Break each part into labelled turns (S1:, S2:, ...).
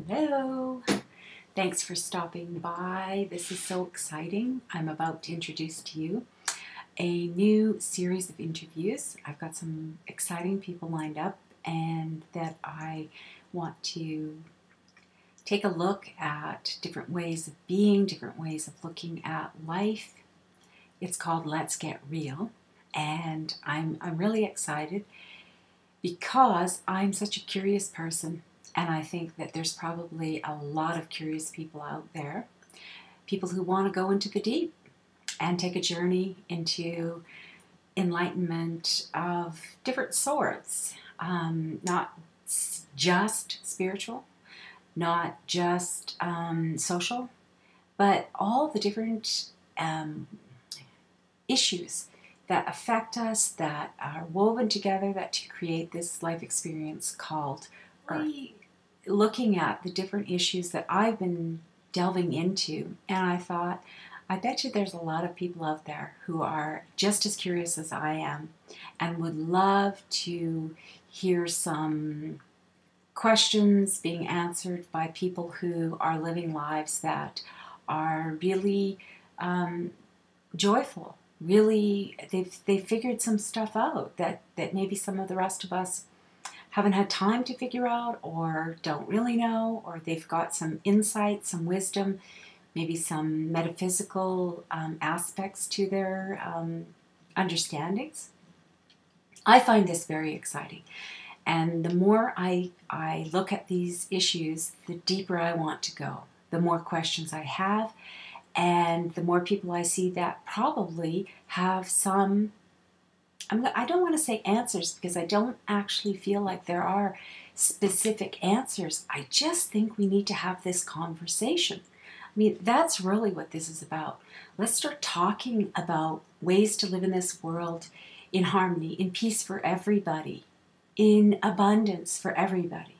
S1: Hello. Thanks for stopping by. This is so exciting. I'm about to introduce to you a new series of interviews. I've got some exciting people lined up and that I want to take a look at different ways of being, different ways of looking at life. It's called Let's Get Real, and I'm really excited because I'm such a curious person. And I think that there's probably a lot of curious people out there, people who want to go into the deep and take a journey into enlightenment of different sorts, not just spiritual, not just social, but all the different issues that affect us, that are woven together, that to create this life experience called Earth. Looking at the different issues that I've been delving into, and I thought, I bet you there's a lot of people out there who are just as curious as I am and would love to hear some questions being answered by people who are living lives that are really joyful. Really, they've figured some stuff out that maybe some of the rest of us haven't had time to figure out, or don't really know, or they've got some insight, some wisdom, maybe some metaphysical aspects to their understandings. I find this very exciting. And the more I look at these issues, the deeper I want to go, the more questions I have, and the more people I see that probably have some, I don't want to say answers, because I don't actually feel like there are specific answers. I just think we need to have this conversation. I mean, that's really what this is about. Let's start talking about ways to live in this world in harmony, in peace for everybody, in abundance for everybody.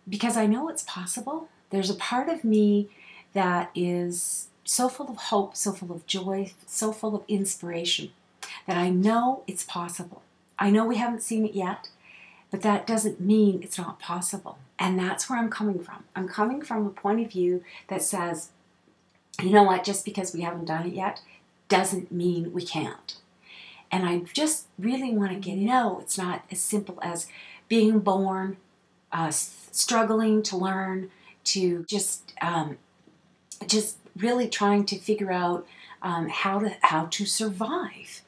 S1: Because I know it's possible. There's a part of me that is so full of hope, so full of joy, so full of inspiration, that I know it's possible. I know we haven't seen it yet, but that doesn't mean it's not possible. And that's where I'm coming from. I'm coming from a point of view that says, you know what, just because we haven't done it yet doesn't mean we can't. And I just really want to get, no, it's not as simple as being born, struggling to learn, to just really trying to figure out how to survive.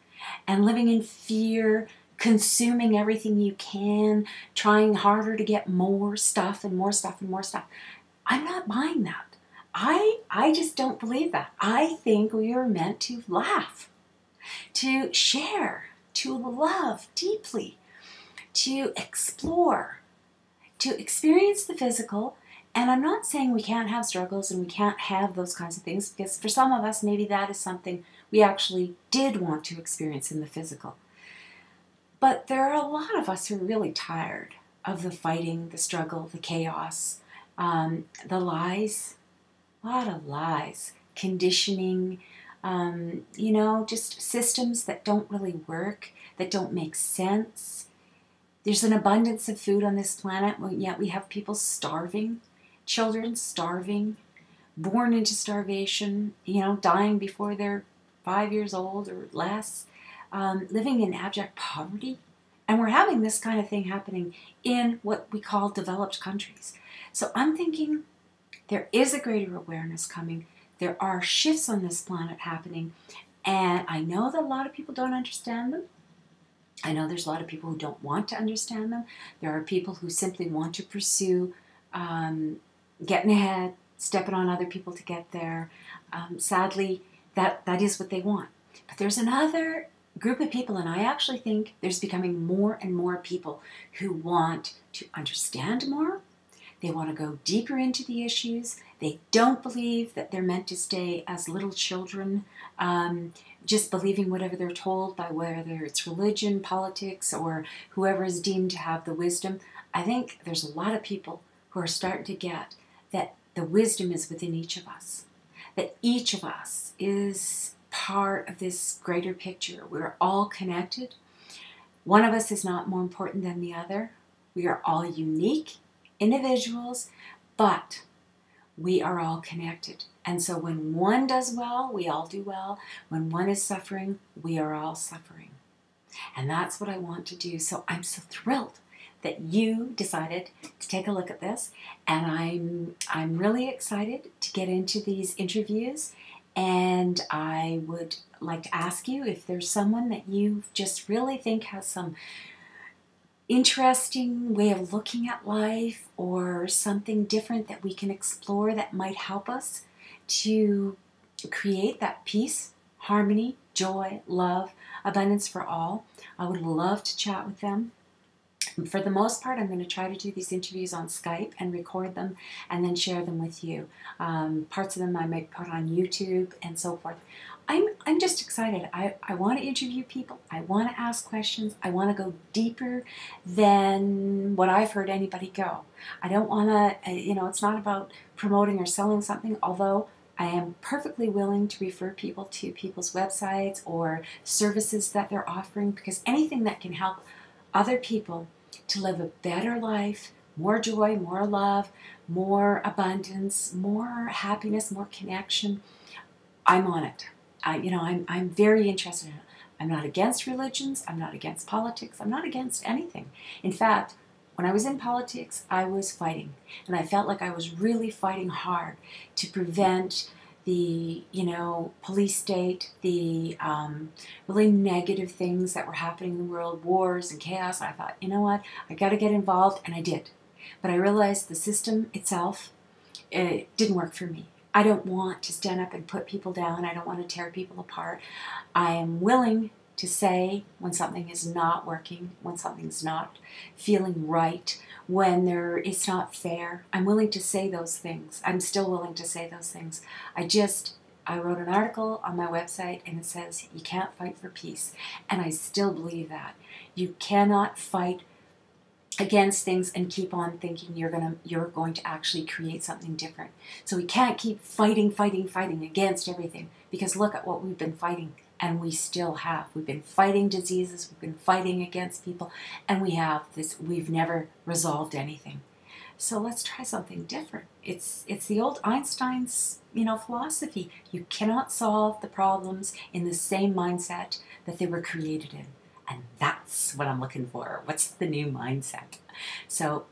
S1: And living in fear, consuming everything you can, trying harder to get more stuff and more stuff and more stuff. I'm not buying that. I just don't believe that. I think we are meant to laugh, to share, to love deeply, to explore, to experience the physical. And I'm not saying we can't have struggles and we can't have those kinds of things, because for some of us, maybe that is something we actually did want to experience in the physical. But there are a lot of us who are really tired of the fighting, the struggle, the chaos, the lies, a lot of lies, conditioning, just systems that don't really work, that don't make sense. There's an abundance of food on this planet, yet we have people starving, children starving, born into starvation, dying before they're 5 years old or less, living in abject poverty. And we're having this kind of thing happening in what we call developed countries. So I'm thinking there is a greater awareness coming. There are shifts on this planet happening. And I know that a lot of people don't understand them. I know there's a lot of people who don't want to understand them. There are people who simply want to pursue getting ahead, stepping on other people to get there. Sadly, that is what they want. But there's another group of people, and I actually think there's becoming more and more people who want to understand more. They want to go deeper into the issues. They don't believe that they're meant to stay as little children, just believing whatever they're told by whether it's religion, politics, or whoever is deemed to have the wisdom. I think there's a lot of people who are starting to get that the wisdom is within each of us, that each of us is part of this greater picture. We're all connected. One of us is not more important than the other. We are all unique individuals, but we are all connected. And so when one does well, we all do well. When one is suffering, we are all suffering. And that's what I want to do. So I'm so thrilled that you decided to take a look at this. And I'm really excited to get into these interviews. And I would like to ask you if there's someone that you just really think has some interesting way of looking at life or something different that we can explore that might help us to create that peace, harmony, joy, love, abundance for all. I would love to chat with them. For the most part, I'm going to try to do these interviews on Skype and record them and then share them with you. Parts of them I might put on YouTube and so forth. I'm just excited. I want to interview people. I want to ask questions. I want to go deeper than what I've heard anybody go. I don't want to, it's not about promoting or selling something, although I am perfectly willing to refer people to people's websites or services that they're offering, because anything that can help other people to live a better life, more joy, more love, more abundance, more happiness, more connection, I'm on it. I'm very interested in it. I'm not against religions. I'm not against politics. I'm not against anything. In fact, when I was in politics, I was fighting. And I felt like I was really fighting hard to prevent the, police state, the really negative things that were happening in the world, wars and chaos. I thought, you know what, I got to get involved, and I did. But I realized the system itself, it didn't work for me. I don't want to stand up and put people down. I don't want to tear people apart. I am willing to say when something is not working, when something's not feeling right, when it's not fair. I'm willing to say those things. I'm still willing to say those things. I wrote an article on my website, and it says you can't fight for peace. And I still believe that. You cannot fight against things and keep on thinking you're going to actually create something different. So we can't keep fighting against everything, because look at what we've been fighting, and we still have. We've been fighting diseases, we've been fighting against people, and we've never resolved anything. So let's try something different. It's the old Einstein's, philosophy. You cannot solve the problems in the same mindset that they were created in. And that's what I'm looking for. What's the new mindset? So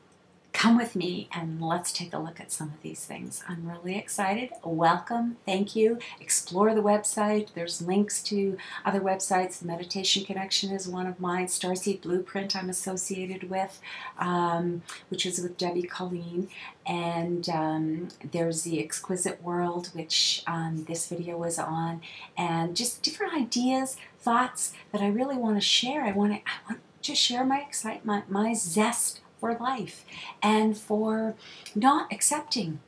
S1: come with me and let's take a look at some of these things. I'm really excited. Welcome. Thank you. Explore the website. There's links to other websites. The Meditation Connection is one of mine. Starseed Blueprint I'm associated with, which is with Debbie Colleen. And there's the Exquisite World, which this video was on. And just different ideas, thoughts that I really want to share. I want to share my excitement, my zest for life, and for not accepting,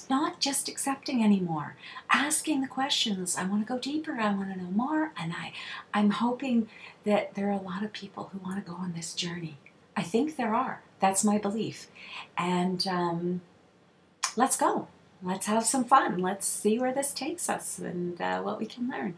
S1: not just accepting anymore, asking the questions. I want to go deeper. I want to know more, and I'm hoping that there are a lot of people who want to go on this journey. I think there are. That's my belief. And let's go. Let's have some fun. Let's see where this takes us and what we can learn.